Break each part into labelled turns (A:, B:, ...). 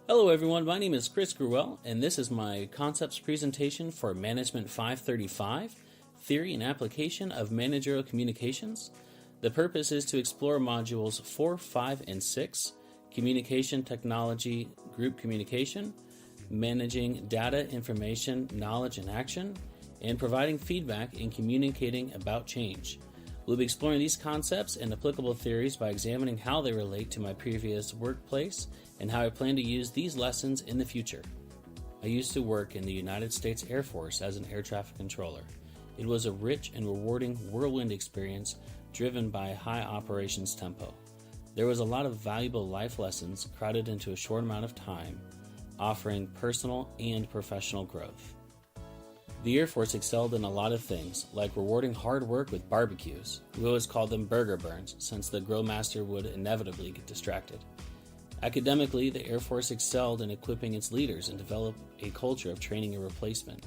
A: Hello everyone, my name is Chris Gruelle, and this is my concepts presentation for Management 535, Theory and Application of Managerial Communications. The purpose is to explore modules 4, 5, and 6, Communication Technology, Group Communication, Managing Data, Information, Knowledge, and Action, and providing feedback in communicating about change. We'll be exploring these concepts and applicable theories by examining how they relate to my previous workplace and how I plan to use these lessons in the future. I used to work in the United States Air Force as an air traffic controller. It was a rich and rewarding whirlwind experience driven by a high operations tempo. There was a lot of valuable life lessons crowded into a short amount of time, offering personal and professional growth. The Air Force excelled in a lot of things, like rewarding hard work with barbecues. We always called them burger burns, since the grill master would inevitably get distracted. Academically, the Air Force excelled in equipping its leaders and developed a culture of training and replacement.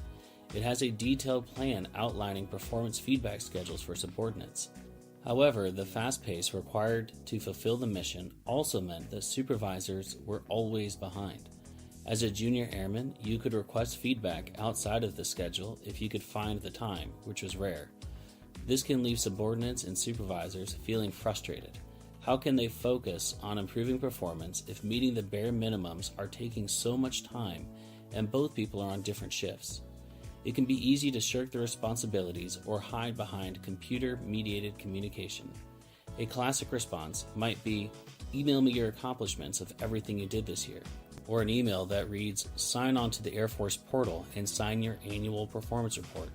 A: It has a detailed plan outlining performance feedback schedules for subordinates. However, the fast pace required to fulfill the mission also meant that supervisors were always behind. As a junior airman, you could request feedback outside of the schedule if you could find the time, which was rare. This can leave subordinates and supervisors feeling frustrated. How can they focus on improving performance if meeting the bare minimums are taking so much time and both people are on different shifts? It can be easy to shirk the responsibilities or hide behind computer-mediated communication. A classic response might be, "Email me your accomplishments of everything you did this year," or an email that reads, "Sign on to the Air Force portal and sign your annual performance report."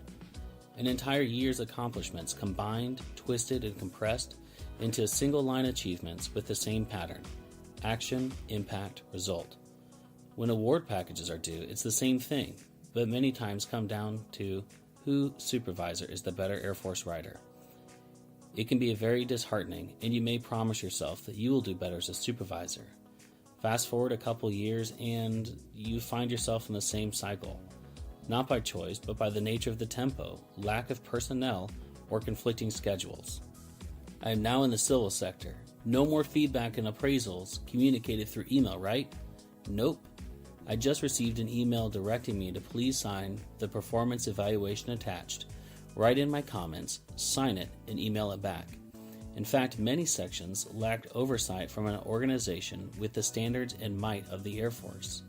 A: An entire year's accomplishments combined, twisted, and compressed into a single line achievements with the same pattern: action, impact, result. When award packages are due, it's the same thing, but many times come down to who supervisor is the better Air Force writer. It can be very disheartening, and you may promise yourself that you will do better as a supervisor. Fast forward a couple years and you find yourself in the same cycle. Not by choice, but by the nature of the tempo, lack of personnel, or conflicting schedules. I am now in the civil sector. No more feedback and appraisals communicated through email, right? Nope. I just received an email directing me to please sign the performance evaluation attached, write in my comments, sign it, and email it back. In fact, many sections lacked oversight from an organization with the standards and might of the Air Force.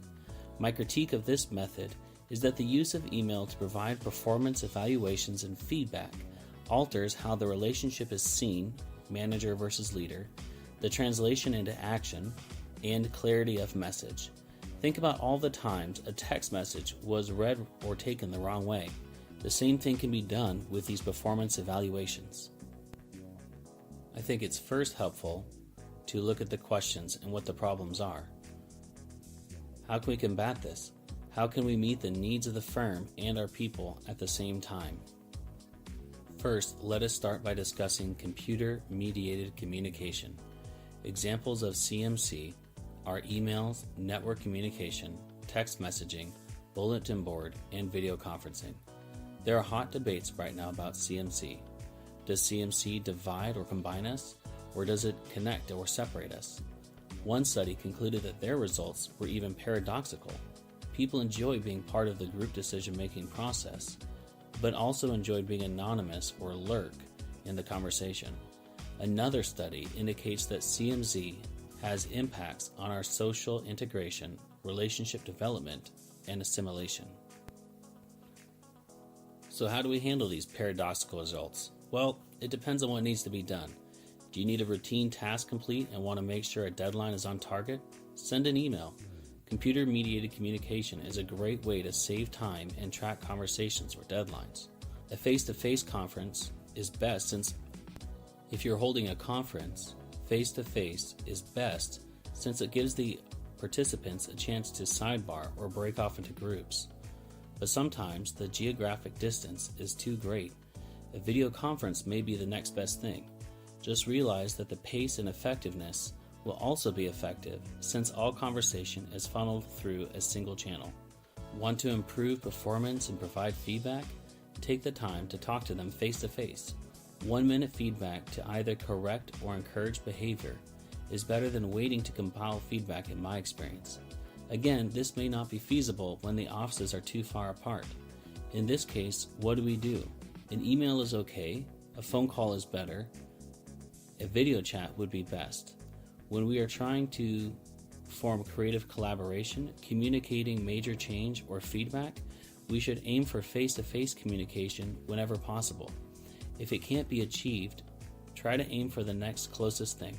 A: My critique of this method is that the use of email to provide performance evaluations and feedback alters how the relationship is seen, manager versus leader, the translation into action, and clarity of message. Think about all the times a text message was read or taken the wrong way. The same thing can be done with these performance evaluations. I think it's first helpful to look at the questions and what the problems are. How can we combat this? How can we meet the needs of the firm and our people at the same time? First, let us start by discussing computer-mediated communication. Examples of CMC are emails, network communication, text messaging, bulletin board, and video conferencing. There are hot debates right now about CMC. Does CMC divide or combine us, or does it connect or separate us? One study concluded that their results were even paradoxical. People enjoy being part of the group decision-making process, but also enjoyed being anonymous or lurk in the conversation. Another study indicates that CMC has impacts on our social integration, relationship development, and assimilation. So how do we handle these paradoxical results? Well, it depends on what needs to be done. Do you need a routine task complete and want to make sure a deadline is on target? Send an email. Computer-mediated communication is a great way to save time and track conversations or deadlines. A face-to-face conference is best since if you're holding a conference, face-to-face is best since it gives the participants a chance to sidebar or break off into groups. But sometimes the geographic distance is too great. A video conference may be the next best thing. Just realize that the pace and effectiveness will also be effective since all conversation is funneled through a single channel. Want to improve performance and provide feedback? Take the time to talk to them face to face. 1 minute feedback to either correct or encourage behavior is better than waiting to compile feedback in my experience. Again, this may not be feasible when the offices are too far apart. In this case, what do? An email is okay, a phone call is better, a video chat would be best. When we are trying to form creative collaboration, communicating major change or feedback, we should aim for face-to-face communication whenever possible. If it can't be achieved, try to aim for the next closest thing.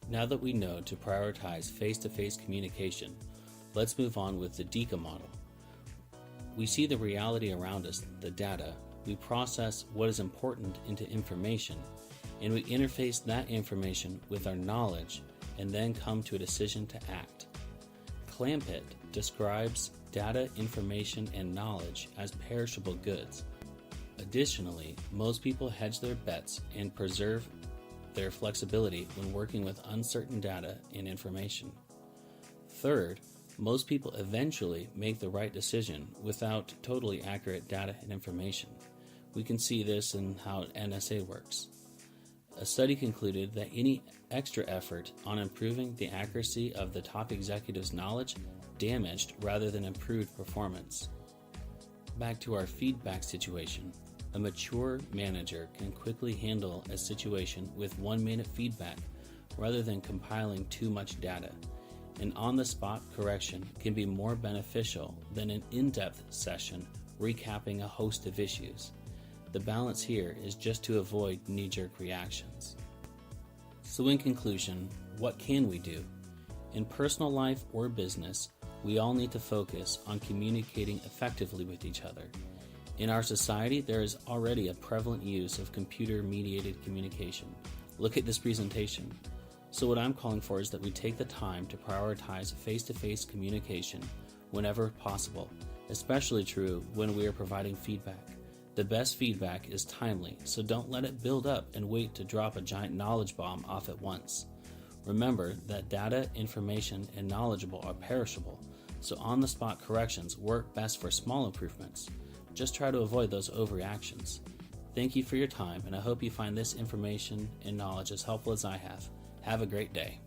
A: Now that we know to prioritize face-to-face communication, let's move on with the DECA model. We see the reality around us, the data, we process what is important into information, and we interface that information with our knowledge and then come to a decision to act. Clampett describes data, information, and knowledge as perishable goods. Additionally, most people hedge their bets and preserve their flexibility when working with uncertain data and information. Third, most people eventually make the right decision without totally accurate data and information. We can see this in how NSA works. A study concluded that any extra effort on improving the accuracy of the top executive's knowledge damaged rather than improved performance. Back to our feedback situation. A mature manager can quickly handle a situation with 1-minute feedback rather than compiling too much data. An on-the-spot correction can be more beneficial than an in-depth session recapping a host of issues. The balance here is just to avoid knee-jerk reactions. So in conclusion, what can we do? In personal life or business, we all need to focus on communicating effectively with each other. In our society, there is already a prevalent use of computer-mediated communication. Look at this presentation. So what I'm calling for is that we take the time to prioritize face-to-face communication whenever possible, especially true when we are providing feedback. The best feedback is timely, so don't let it build up and wait to drop a giant knowledge bomb off at once. Remember that data, information, and knowledgeable are perishable, so on-the-spot corrections work best for small improvements. Just try to avoid those overreactions. Thank you for your time, and I hope you find this information and knowledge as helpful as I have. Have a great day.